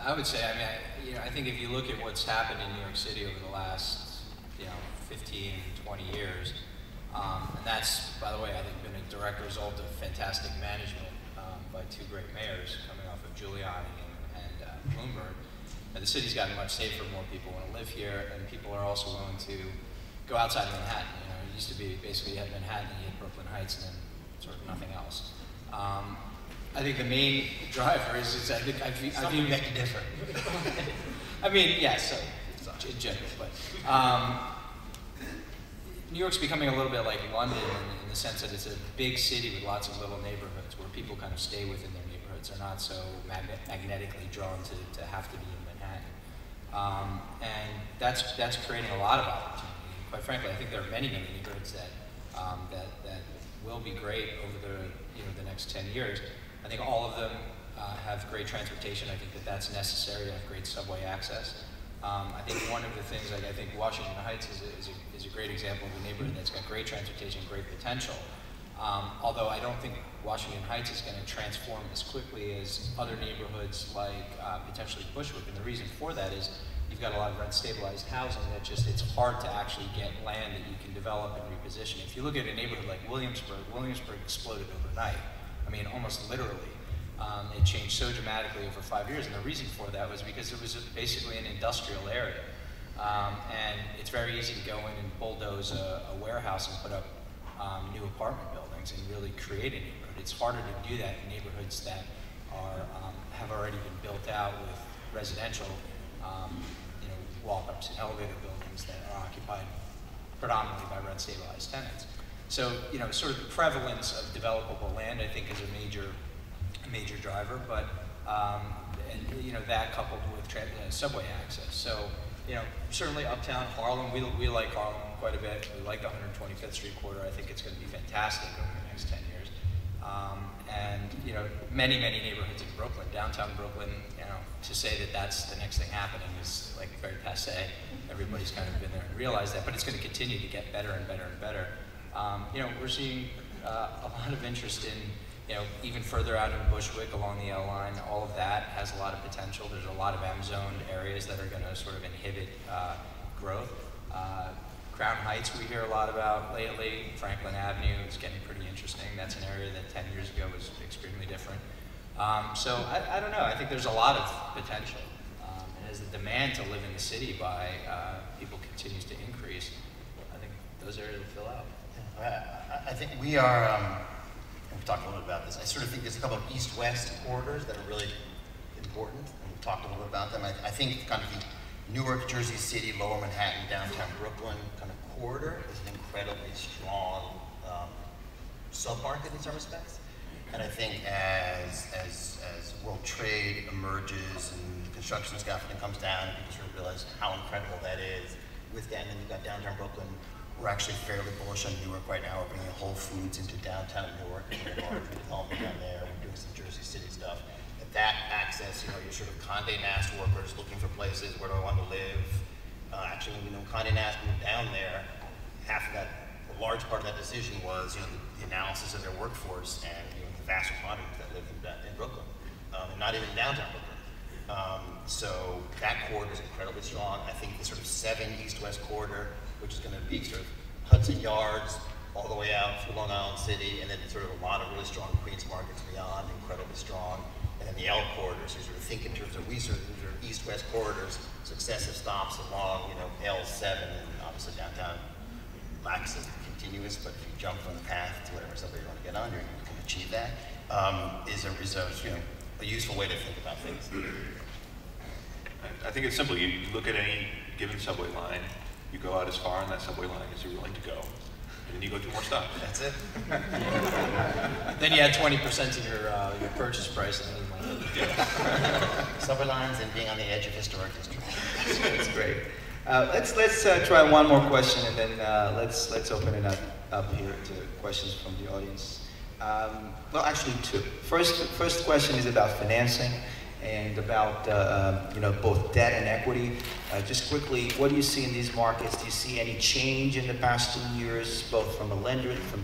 I would say, I mean, you know, I think if you look at what's happened in New York City over the last, you know, 15, 20 years, and that's, by the way, I think been a direct result of fantastic management by two great mayors coming off of Giuliani and Bloomberg. And the city's gotten much safer, more people want to live here, and people are also willing to go outside of Manhattan. You know, it used to be basically you had Manhattan, you had Brooklyn Heights, and then sort of nothing else. I think the main driver is I view beg to differ. I mean, yes, in general, but New York's becoming a little bit like London in the sense that it's a big city with lots of little neighborhoods where people kind of stay within their neighborhoods. They're not so magnetically drawn to have to be in Manhattan, and that's creating a lot of opportunity. And quite frankly, I think there are many neighborhoods that will be great over the next 10 years. I think all of them have great transportation. I think that's necessary to have great subway access. I think one of the things, like I think Washington Heights is a great example of a neighborhood that's got great transportation, great potential. Although I don't think Washington Heights is going to transform as quickly as other neighborhoods like potentially Bushwick. And the reason for that is you've got a lot of rent-stabilized housing that it's hard to actually get land that you can develop and reposition. If you look at a neighborhood like Williamsburg exploded overnight. I mean, almost literally. It changed so dramatically over 5 years, and the reason for that was because it was basically an industrial area. And it's very easy to go in and bulldoze a warehouse and put up new apartment buildings and really create a neighborhood. It's harder to do that in neighborhoods that have already been built out with residential, walk-ups and elevator buildings that are occupied predominantly by rent-stabilized tenants. So, sort of the prevalence of developable land, I think, is a major driver, but that coupled with subway access. So, certainly uptown Harlem, we like Harlem quite a bit. We like the 125th Street corridor. I think it's going to be fantastic over the next 10 years. And many neighborhoods in Brooklyn, downtown Brooklyn. To say that that's the next thing happening is like very passé. Everybody's kind of been there and realized that, but it's going to continue to get better and better and better. We're seeing a lot of interest in, even further out in Bushwick along the L line. All of that has a lot of potential. There's a lot of M-zoned areas that are going to sort of inhibit growth. Crown Heights we hear a lot about lately. Franklin Avenue is getting pretty interesting. That's an area that 10 years ago was extremely different. So I don't know. I think there's a lot of potential. And as the demand to live in the city by people continues to increase, I think those areas will fill out. I think we are, we've talked a little bit about this, I sort of think there's a couple of east-west corridors that are really important, and we've talked a little bit about them. I think kind of the Newark, Jersey City, Lower Manhattan, downtown Brooklyn kind of corridor is an incredibly strong sub-market in some respects. And I think as world trade emerges and construction scaffolding comes down, people sort of realize how incredible that is. With that, and then you've got downtown Brooklyn. We're actually fairly bullish on Newark right now. We're bringing Whole Foods into downtown Newark. We're doing large redevelopment down there. We're doing some Jersey City stuff. At that access, you know, you're sort of Condé Nast workers looking for places. Where do I want to live? Actually, when Condé Nast moved down there, half of that, a large part of that decision was, you know, the analysis of their workforce and, you know, the vast preponderance that lived in Brooklyn, and not even downtown Brooklyn. So that corridor is incredibly strong. I think the sort of 7 east-west corridor, which is going to be sort of Hudson Yards all the way out through Long Island City, and then sort of a lot of really strong Queens markets beyond, incredibly strong. And then the L corridor, so you sort of think in terms of east-west corridors, successive stops along, you know, L7, and obviously downtown lacks is continuous, but if you jump from the path to whatever subway you want to get on, you can achieve that. Is a you know, a useful way to think about things. I think it's simple. You look at any given subway line, you go out as far on that subway line as you're willing to go, and then you go 2 more stops. That's it. Then you add 20% to your purchase price, and then you might get it. Subway lines and being on the edge of historic district. That's great. Let's try one more question, and then let's open it up here to questions from the audience. Well, actually 2. First question is about financing and about you know, both debt and equity. Just quickly, what do you see in these markets? Do you see any change in the past 2 years, both from the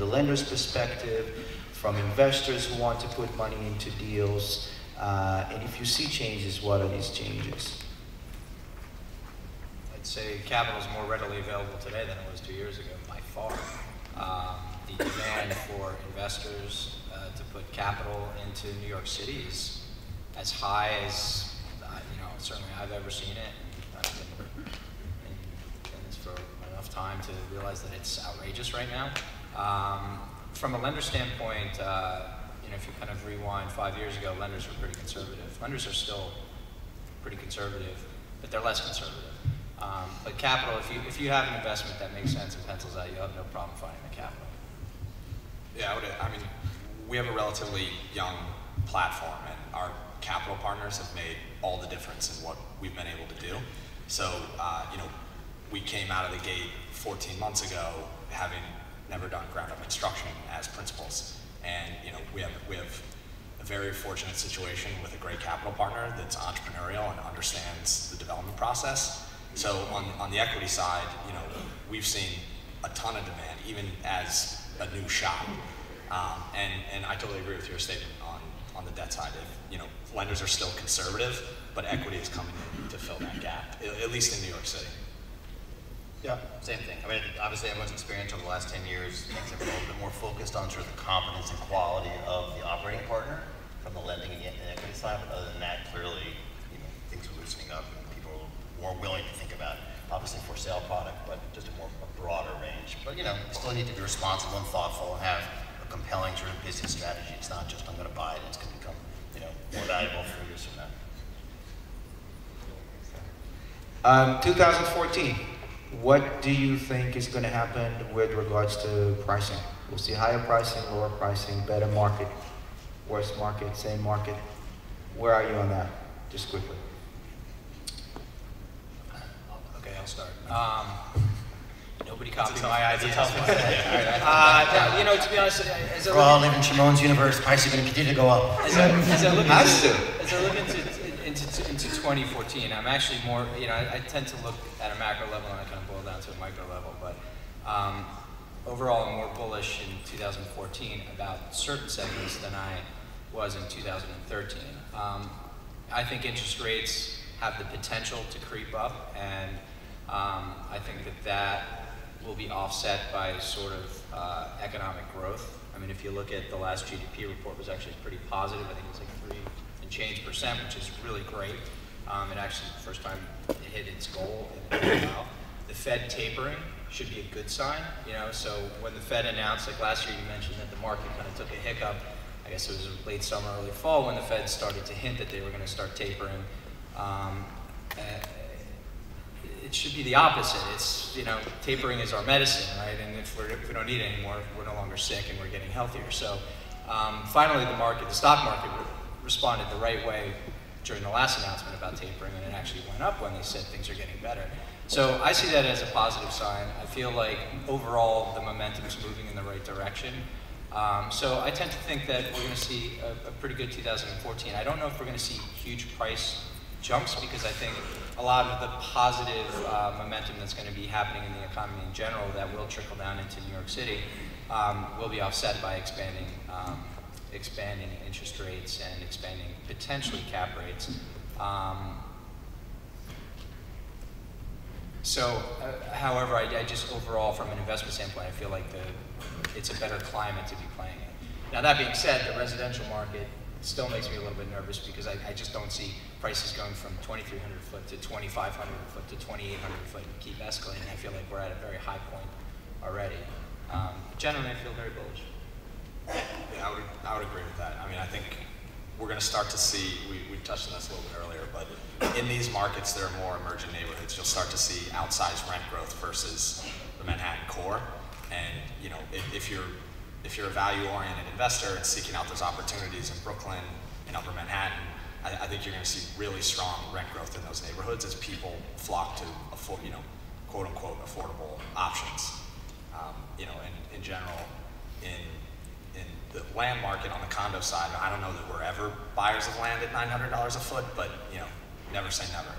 lender's perspective, from investors who want to put money into deals? And if you see changes, what are these changes? I'd say capital is more readily available today than it was 2 years ago, by far. The demand for investors to put capital into New York City is as high as you know, certainly I've ever seen it. And I've been in this for enough time to realize that it's outrageous right now. From a lender standpoint, you know, if you kind of rewind 5 years ago, lenders were pretty conservative. Lenders are still pretty conservative, but they're less conservative. But capital, if you have an investment that makes sense and pencils out, you have no problem finding the capital. Yeah, I mean, we have a relatively young platform, and our capital partners have made all the difference in what we've been able to do. So, you know, we came out of the gate 14 months ago having never done ground-up construction as principals, and you know, we have a very fortunate situation with a great capital partner that's entrepreneurial and understands the development process. So on the equity side, you know, we've seen a ton of demand, even as a new shop. And I totally agree with your statement on the debt side. You know, lenders are still conservative, but equity is coming in to fill that gap, at least in New York City. Yeah, same thing. I mean, obviously everyone's experience over the last 10 years has been a little bit more focused on sort of the competence and quality of the operating partner from the lending and equity side. But other than that, clearly, you know, things are loosening up and people are more willing to think about, obviously, for sale product, but just a broader range. But you know, you still need to be responsible and thoughtful and have a compelling sort of business strategy. It's not just I'm going to buy it; it's going to become, you know, more valuable 3 years from now. 2014. What do you think is going to happen with regards to pricing? We'll see higher pricing, lower pricing, better market, worse market, same market. Where are you on that? Just quickly. Okay, I'll start. Nobody copied my ideas. You know, to be honest, as We're all living in Shimon's universe. Prices are going to continue to go up. As I look into 2014, I'm actually more, you know, I tend to look at a macro level and I kind of boil down to a micro level, but overall I'm more bullish in 2014 about certain segments than I was in 2013. I think interest rates have the potential to creep up, and I think that will be offset by sort of economic growth. I mean, if you look at the last GDP report, was actually pretty positive. I think it was like 3 and change %, which is really great. It actually, the first time it hit its goal in a while. The Fed tapering should be a good sign, you know. So when the Fed announced, like last year, you mentioned that the market kind of took a hiccup I guess it was late summer, early fall when the Fed started to hint that they were going to start tapering. It should be the opposite. It's, tapering is our medicine, right? And if we don't need it anymore, we're no longer sick and we're getting healthier. So finally the stock market responded the right way during the last announcement about tapering, and it actually went up when they said things are getting better. So I see that as a positive sign. I feel like overall the momentum is moving in the right direction. So I tend to think that we're going to see a pretty good 2014. I don't know if we're going to see huge price jumps, because I think a lot of the positive momentum that's going to be happening in the economy in general that will trickle down into New York City will be offset by expanding interest rates and expanding potentially cap rates. However, I just overall, from an investment standpoint, I feel like it's a better climate to be playing in. Now that being said, the residential market still makes me a little bit nervous, because I just don't see prices going from 2,300 foot to 2,500 foot to 2,800 foot and keep escalating. I feel like we're at a very high point already. Generally, I feel very bullish. Yeah, I would agree with that. I mean, I think we're going to start to see, we touched on this a little bit earlier, but in these markets that are more emergent neighborhoods, you'll start to see outsized rent growth versus the Manhattan core. And if you're a value-oriented investor and seeking out those opportunities in Brooklyn and Upper Manhattan, I think you're going to see really strong rent growth in those neighborhoods as people flock to quote-unquote affordable options. In general, in the land market on the condo side, I don't know that we're ever buyers of land at $900 a foot, but never say never.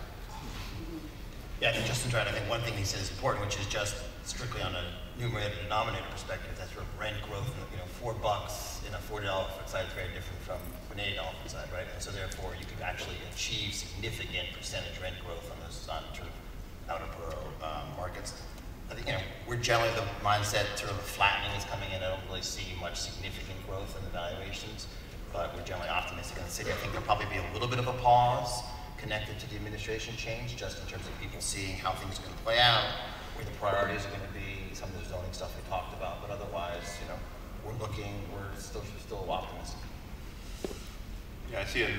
Yeah, I think Justin's right. I think one thing he said is important, which is just strictly on a numerator denominator perspective. That's sort of rent growth. $4 in a $40 foot site is very different from an $80 foot site, right? And so therefore, you could actually achieve significant percentage rent growth on those sort of outer borough markets. I think we're generally the mindset sort of flattening is coming in. I don't really see much significant growth in the valuations, but we're generally optimistic in the city. I think there'll probably be a little bit of a pause connected to the administration change, just in terms of people seeing how things are going to play out, where the priorities are going to be, some of the zoning stuff we talked about. But otherwise, we're still optimistic. Yeah, I see a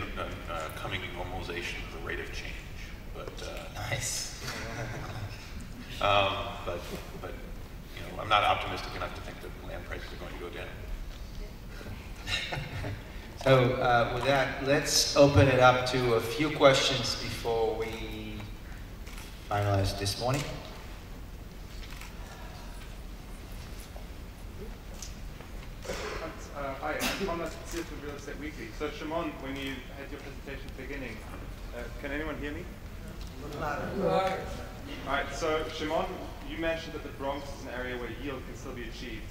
coming normalization of the rate of change, but nice. but I'm not optimistic enough to think that land prices are going to go down. So with that, let's open it up to a few questions before we finalize this morning. Hi, I'm Thomas from Real Estate Weekly. So Shimon, when you had your presentation at the beginning, can anyone hear me? Alright, so Shimon, you mentioned that the Bronx is an area where yield can still be achieved.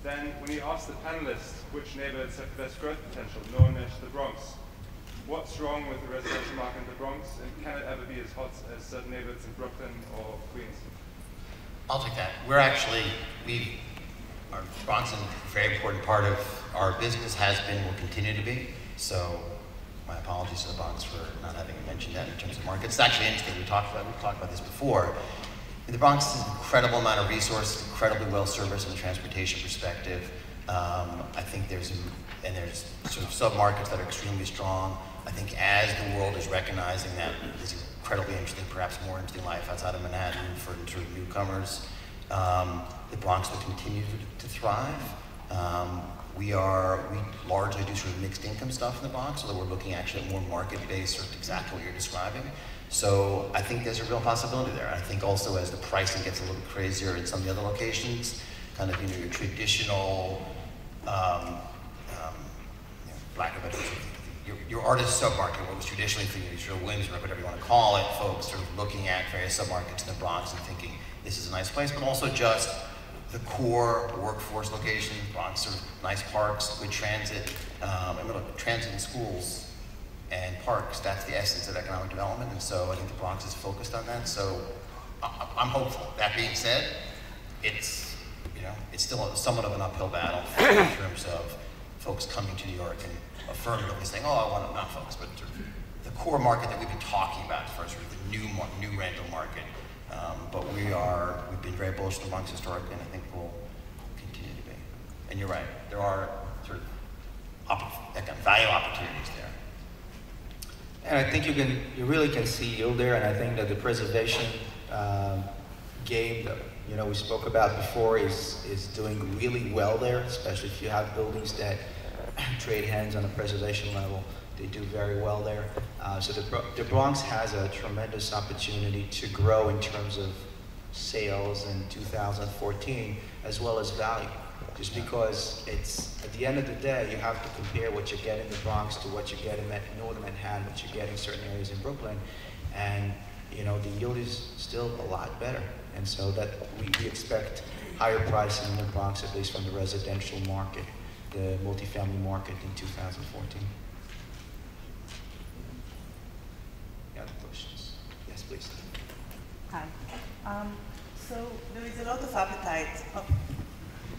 Then, when you asked the panelists which neighborhoods have the best growth potential, no one mentioned the Bronx. What's wrong with the residential market in the Bronx, and can it ever be as hot as certain neighborhoods in Brooklyn or Queens? I'll take that. Our Bronx is a very important part of our business, has been, will continue to be. So my apologies to the Bronx for not having mentioned that in terms of markets. It's actually interesting. We've talked about this before. The Bronx is an incredible amount of resources, incredibly well serviced from a transportation perspective. I think there's sort of sub-markets that are extremely strong. I think as the world is recognizing that there's incredibly interesting, perhaps more interesting life outside of Manhattan for sort of newcomers, the Bronx will continue to thrive. We largely do sort of mixed income stuff in the Bronx, although we're looking actually at more market-based, sort of exactly what you're describing. So I think there's a real possibility there. I think also as the pricing gets a little crazier in some of the other locations, kind of your traditional, lack of a better term, your artist submarket, what was traditionally sort of Williamsburg, whatever you want to call it, folks sort of looking at various submarkets in the Bronx and thinking this is a nice place, but also just the core workforce location, Bronx, sort of nice parks, good transit, transit and schools and parks, that's the essence of economic development, and so I think the Bronx is focused on that, so I'm hopeful. That being said, it's still somewhat of an uphill battle in terms of folks coming to New York and affirmatively saying, oh, I want to, not folks, but sort of the core market that we've been talking about for sort of the new rental market. But we've been very bullish on the Bronx historically, and I think we'll continue to be. And you're right, there are sort of value opportunities there. And I think you really can see yield there, and I think that the preservation game that we spoke about before is doing really well there, especially if you have buildings that trade hands on a preservation level. They do very well there. So the Bronx has a tremendous opportunity to grow in terms of sales in 2014, as well as value. Just because it's, at the end of the day, you have to compare what you get in the Bronx to what you get in northern Manhattan, what you get in certain areas in Brooklyn. And the yield is still a lot better. And so that we expect higher pricing in the Bronx, at least from the residential market, the multifamily market in 2014. Any other questions? Yes, please. Hi. So there is a lot of appetite. Oh,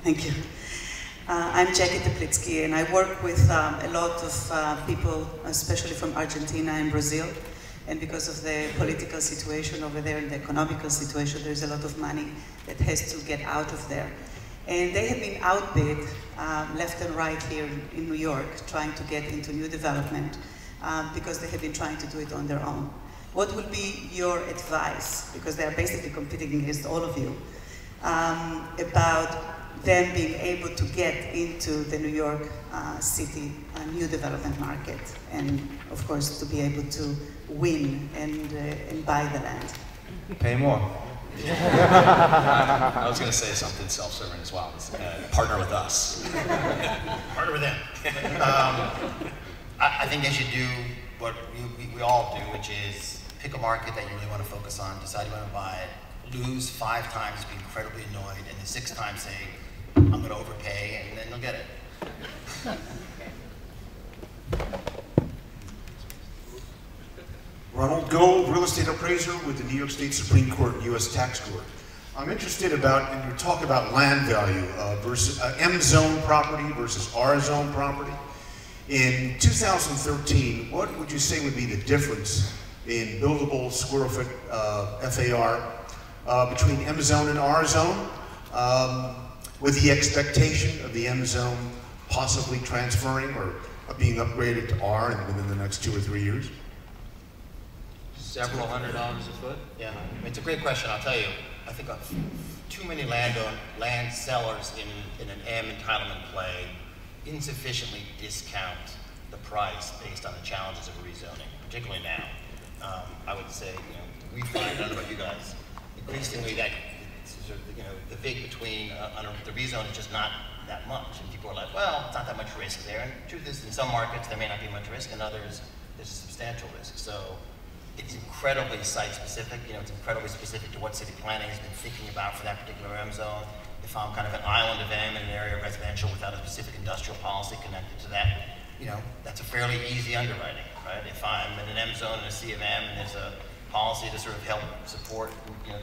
thank you. I'm Jackie Teplitsky, and I work with a lot of people, especially from Argentina and Brazil. And because of the political situation over there and the economical situation, there's a lot of money that has to get out of there. And they have been outbid left and right here in New York, trying to get into new development because they have been trying to do it on their own. What would be your advice, because they are basically competing against all of you, about them being able to get into the New York City new development market, and of course to be able to win and buy the land? Pay more. I was going to say something self-serving as well. Partner with us. Partner with them. I think they should do what we all do, which is pick a market that you really want to focus on, decide you want to buy it, lose 5 times, be incredibly annoyed, and the 6th time say, I'm going to overpay, and then you'll get it. Ronald Gold, real estate appraiser with the New York State Supreme Court and U.S. Tax Court. I'm interested in your talk about land value versus M-zone property versus R-zone property. In 2013, what would you say would be the difference in buildable square foot FAR between M-zone and R-zone, with the expectation of the M-zone possibly transferring or being upgraded to R within the next 2 or 3 years? Several $100s a foot? Yeah, it's a great question. I'll tell you, I think too many land sellers in an M entitlement play insufficiently discount the price based on the challenges of rezoning, particularly now. I would say, we find, I don't know about you guys, increasingly that the vig between the rezone is just not that much, and people are like, well, it's not that much risk there. And the truth is, in some markets there may not be much risk, in others there's a substantial risk. So it's incredibly site-specific. It's incredibly specific to what city planning has been thinking about for that particular M zone. If I'm kind of an island of M in an area of residential without a specific industrial policy connected to that, that's a fairly easy underwriting, right? If I'm in an M zone in a C of M and there's a policy to sort of help support,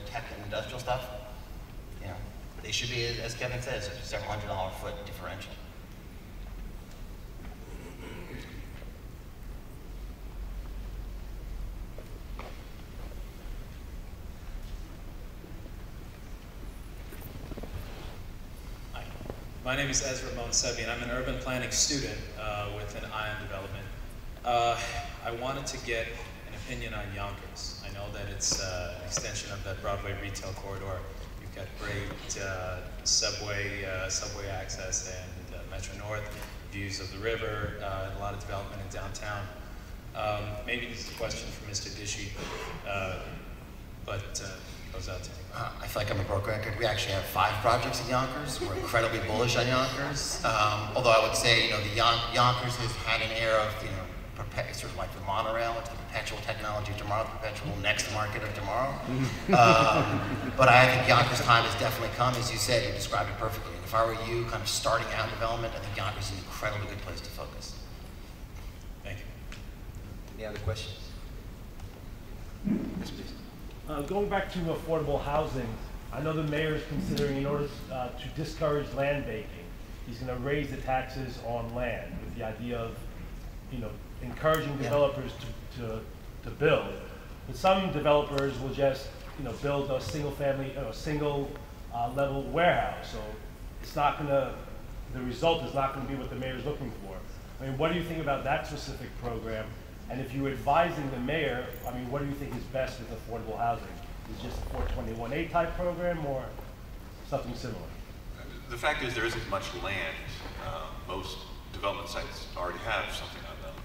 tech and industrial stuff, they should be, as Kevin says, a several $100 a foot differential. My name is Ezra Monsebi, and I'm an urban planning student with an ION development. I wanted to get an opinion on Yonkers. I know that it's an extension of that Broadway retail corridor. You've got great subway access and Metro North, views of the river, and a lot of development in downtown. Maybe this is a question for Mr. Dishy, but it goes out to him. I feel like I'm a broke record. We actually have 5 projects in Yonkers. We're incredibly bullish on Yonkers. Although I would say, the Yonkers has had an era of, sort of like the monorail. It's the perpetual technology of tomorrow, the perpetual next market of tomorrow. But I think Yonkers' time has definitely come. As you said, you described it perfectly. And if I were you, kind of starting out development, I think Yonkers is an incredibly good place to focus. Thank you. Any other questions? Yes, please. Going back to affordable housing, I know the mayor is considering, in order to discourage land banking, he's going to raise the taxes on land with the idea of, encouraging developers to build. But some developers will just, build a single family, single level warehouse. So it's not going to, the result is not going to be what the mayor is looking for. I mean, what do you think about that specific program? And if you're advising the mayor, I mean, what do you think is best with affordable housing? Is it just a 421A type program or something similar? The fact is there isn't much land. Most development sites already have something on them,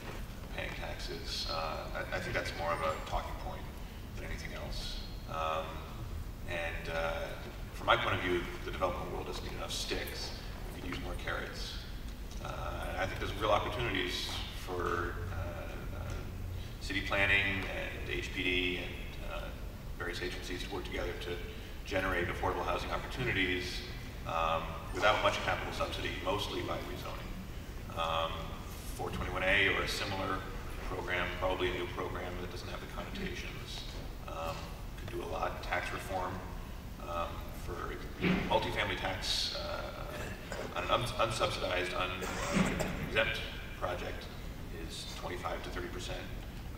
paying taxes. I think that's more of a talking point than anything else. From my point of view, the development world doesn't need enough sticks. We could use more carrots. And I think there's real opportunities for city planning and HPD and various agencies to work together to generate affordable housing opportunities without much capital subsidy, mostly by rezoning. 421A or a similar program, probably a new program that doesn't have the connotations, could do a lot. Tax reform for multifamily tax on an unsubsidized, exempt project is 25 to 30%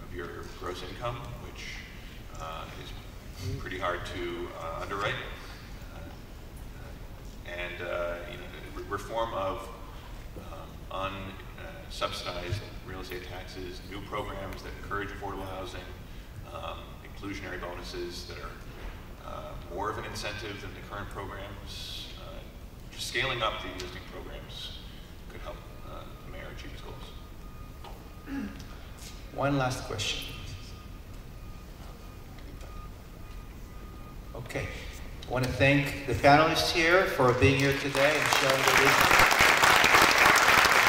of your gross income, which is pretty hard to underwrite. Reform of unsubsidized real estate taxes, new programs that encourage affordable housing, inclusionary bonuses that are more of an incentive than the current programs. Just scaling up the existing programs could help the mayor achieve his goals. One last question. Okay. I want to thank the panelists here for being here today and showing their wisdom.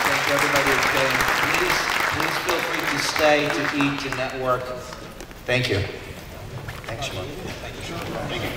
Thank everybody who came. Please feel free to stay to eat and network. Thank you. Thanks, Shimon. Thank you.